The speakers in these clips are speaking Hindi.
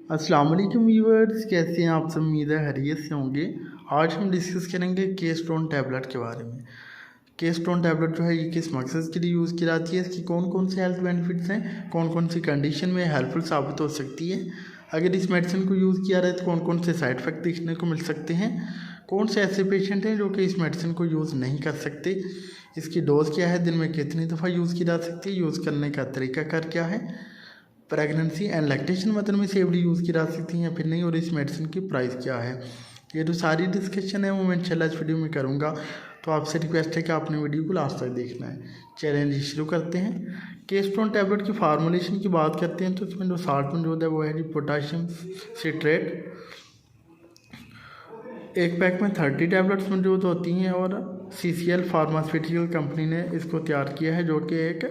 अस्सलाम वालेकुम व्यूअर्स, कैसे हैं आप सब? उम्मीद है खैरियत से होंगे। आज हम डिस्कस करेंगे केस्टोन टैबलेट के बारे में। केस्टोन टैबलेट जो है ये किस मकसद के लिए यूज़ की जाती है, इसकी कौन कौन से हेल्थ बेनिफिट्स हैं, कौन कौन सी कंडीशन में हेल्पफुल साबित हो सकती है, अगर इस मेडिसिन को यूज़ किया जाए तो कौन कौन से साइड इफ़ेक्ट देखने को मिल सकते हैं, कौन से ऐसे पेशेंट हैं जो कि इस मेडिसिन को यूज़ नहीं कर सकते, इसकी डोज़ क्या है, दिन में कितनी दफ़ा यूज़ की जा सकती है, यूज़ करने का तरीकाकार क्या है, प्रेगनेंसी एंड लैक्टेशन मदर में सेफली यूज़ की जा सकती हैं या फिर नहीं, और इस मेडिसिन की प्राइस क्या है। ये जो सारी डिस्कशन है वो मैं इंशाल्लाह इस वीडियो में करूँगा, तो आपसे रिक्वेस्ट है कि आपने वीडियो को लास्ट तक देखना है। चैलेंज शुरू करते हैं। केस्टोन टैबलेट की फार्मूलेशन की बात करते हैं तो इसमें जो साल्ट मौजूद है वो है जी पोटाशियम सिट्रेट। एक पैक में 30 टैबलेट्स मौजूद होती हैं और CCL फार्मास्यूटिकल कंपनी ने इसको तैयार किया है, जो कि एक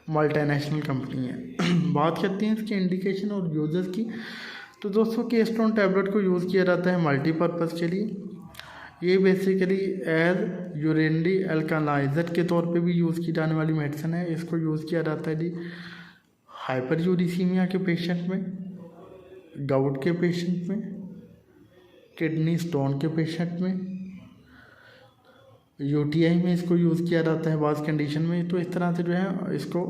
मल्टीनेशनल कंपनी है। बात करते हैं इसके इंडिकेशन और यूजर्स की। तो दोस्तों केस्टोन टैबलेट को यूज़ किया जाता है मल्टीपर्पज़ के लिए। ये बेसिकली एज यूरिनरी अल्कलाइजर के तौर पे भी यूज़ की जाने वाली मेडिसिन है। इसको यूज़ किया जाता है जी हाइपर यूरिसीमिया के पेशेंट में, गाउट के पेशेंट में, किडनी स्टोन के पेशेंट में, UTI में इसको यूज़ किया जाता है बाज़ कंडीशन में। तो इस तरह से जो है इसको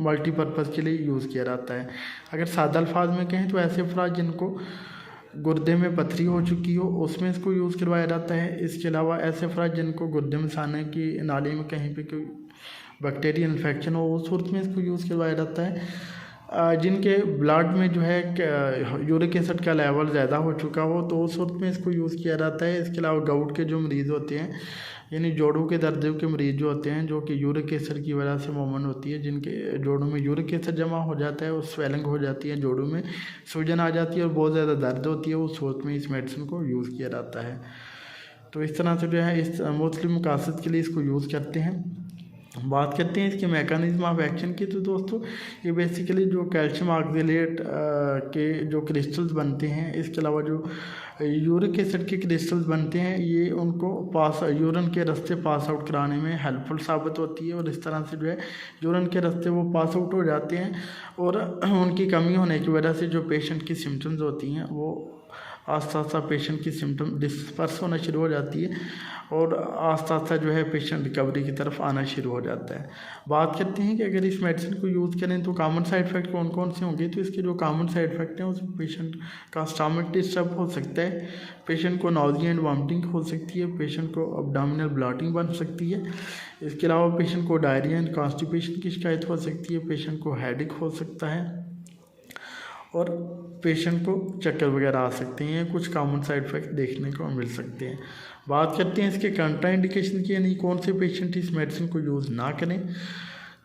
मल्टीपर्पज़ के लिए यूज़ किया जाता है। अगर सादा अल्फाज में कहें तो ऐसे अफराद जिनको गुर्दे में पथरी हो चुकी हो उसमें इसको यूज़ करवाया जाता है। इसके अलावा ऐसे अफराद जिनको गुर्दे में साने की नाली में कहीं पे कोई बैक्टीरियल इन्फेक्शन हो उस सूरत में इसको यूज़ करवाया जाता है। जिनके ब्लड में जो है यूरिक एसिड का लेवल ज़्यादा हो चुका हो तो उस सूरत में इसको यूज़ किया जाता है। इसके अलावा गाउट के जो मरीज़ होते हैं, यानी जोड़ों के दर्द के मरीज़ जो होते हैं, जो कि यूरिक एसिड की वजह से मोमन होती है, जिनके जोड़ों में यूरिक एसिड जमा हो जाता है, उस स्वेलिंग हो जाती है, जोड़ों में सूजन आ जाती है और बहुत ज़्यादा दर्द होती है, उस सूरत में इस मेडिसिन को यूज़ किया जाता है। तो इस तरह से जो है इस मुस्लिम मकासद के लिए इसको यूज़ करते हैं। बात करते हैं इसके मैकेनिज्म ऑफ एक्शन की। तो दोस्तों ये बेसिकली जो कैल्शियम ऑक्जेलेट के जो क्रिस्टल्स बनते हैं, इसके अलावा जो यूरिक एसिड के क्रिस्टल्स बनते हैं, ये उनको यूरिन के रास्ते पास आउट कराने में हेल्पफुल साबित होती है। और इस तरह से जो है यूरिन के रास्ते वो पास आउट हो जाते हैं और उनकी कमी होने की वजह से जो पेशेंट की सिम्टम्स होती हैं वो आस्ता आस्ता पेशेंट की सिम्टम डिस्पर्स होना शुरू हो जाती है और आस्ता आस्ता जो है पेशेंट रिकवरी की तरफ आना शुरू हो जाता है। बात करते हैं कि अगर इस मेडिसिन को यूज़ करें तो कॉमन साइड इफ़ेक्ट कौन कौन से होंगे। तो इसके जो कॉमन साइड इफ़ेक्ट हैं उसमें पेशेंट का स्टमक डिस्टर्ब हो सकता है, पेशेंट को नॉजिया एंड वॉमिटिंग हो सकती है, पेशेंट को अब्डोमिनल ब्लॉटिंग बन सकती है। इसके अलावा पेशेंट को डायरिया एंड कॉन्स्टिपेशन की शिकायत हो सकती है, पेशेंट को हेडेक हो सकता है और पेशेंट को चक्कर वगैरह आ सकते हैं। कुछ कॉमन साइड इफ़ेक्ट देखने को मिल सकते हैं। बात करते हैं इसके कंट्राइंडिकेशन की, यानी कौन से पेशेंट इस मेडिसिन को यूज़ ना करें।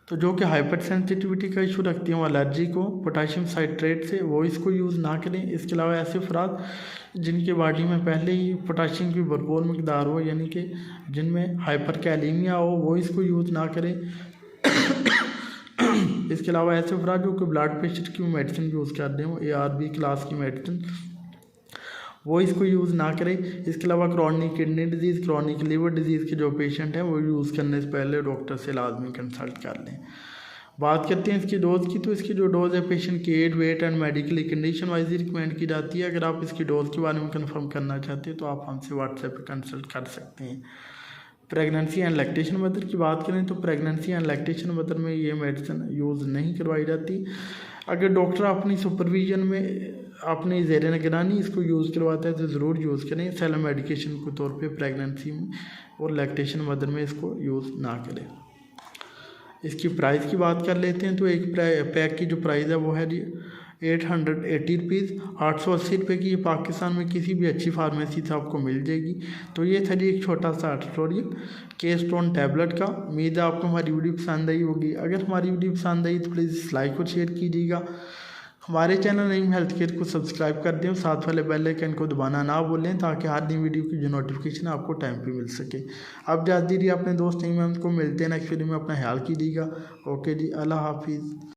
तो जो कि हाइपर सेंसिटिविटी का इशू रखते हैं, वो एलर्जी को पोटाशियम साइट्रेट से, वो इसको यूज़ ना करें। इसके अलावा ऐसे अफराद जिनके बॉडी में पहले ही पोटाशियम की भरपूर मकदार हो, यानी कि जिनमें हाइपर कैलीमिया हो, वो इसको यूज़ ना करें। इसके अलावा ऐसे अफराद जो कि ब्लड प्रेशर की मेडिसिन यूज़ करते हैं, वो ARB क्लास की मेडिसिन, वो इसको यूज़ ना करें। इसके अलावा chronic kidney disease, chronic liver disease के जो पेशेंट हैं वो यूज़ करने से पहले डॉक्टर से लाजमी कंसल्ट कर लें। बात करते हैं इसकी डोज़ की। तो इसकी जो डोज़ है पेशेंट की age, weight and medically condition wise ही रिकमेंड की जाती है। अगर आप इसकी डोज़ के बारे में कंफर्म करना चाहते हैं तो आप हमसे व्हाट्सएप पर कंसल्ट कर सकते हैं। प्रेगनेंसी एंड लैक्टेशन मदर की बात करें तो प्रेगनेंसी एंड लैक्टेशन मदर में ये मेडिसिन यूज़ नहीं करवाई जाती। अगर डॉक्टर अपनी सुपरविजन में अपनी ज़ेर निगरानी इसको यूज़ करवाता है तो ज़रूर यूज़ करें। सेल्फ मेडिकेशन के तौर पे प्रेगनेंसी में और लैक्टेशन मदर में इसको यूज़ ना करें। इसकी प्राइस की बात कर लेते हैं। तो एक पैक की जो प्राइस है वो है जी 880 रुपीज़, 880 रुपये की ये पाकिस्तान में किसी भी अच्छी फार्मेसी से आपको मिल जाएगी। तो ये था जी एक छोटा सा ट्यूटोरियल केस्टोन टैबलेट का। उम्मीद है आपको हमारी वीडियो पसंद आई होगी। अगर हमारी वीडियो पसंद आई तो प्लीज़ लाइक और शेयर कीजिएगा। हमारे चैनल नेम हेल्थ केयर को सब्सक्राइब कर दें और साथ वाले बेल आइकन को दबाना ना भूलें ताकि हर नई वीडियो की जो नोटिफिकेशन आपको टाइम पे मिल सके। अब जा दीजिए अपने दोस्त नहीं, मैं उनको मिलते हैं नेक्स्ट वीडियो में। अपना ख्याल कीजिएगा। ओके जी, अल्लाह हाफिज़।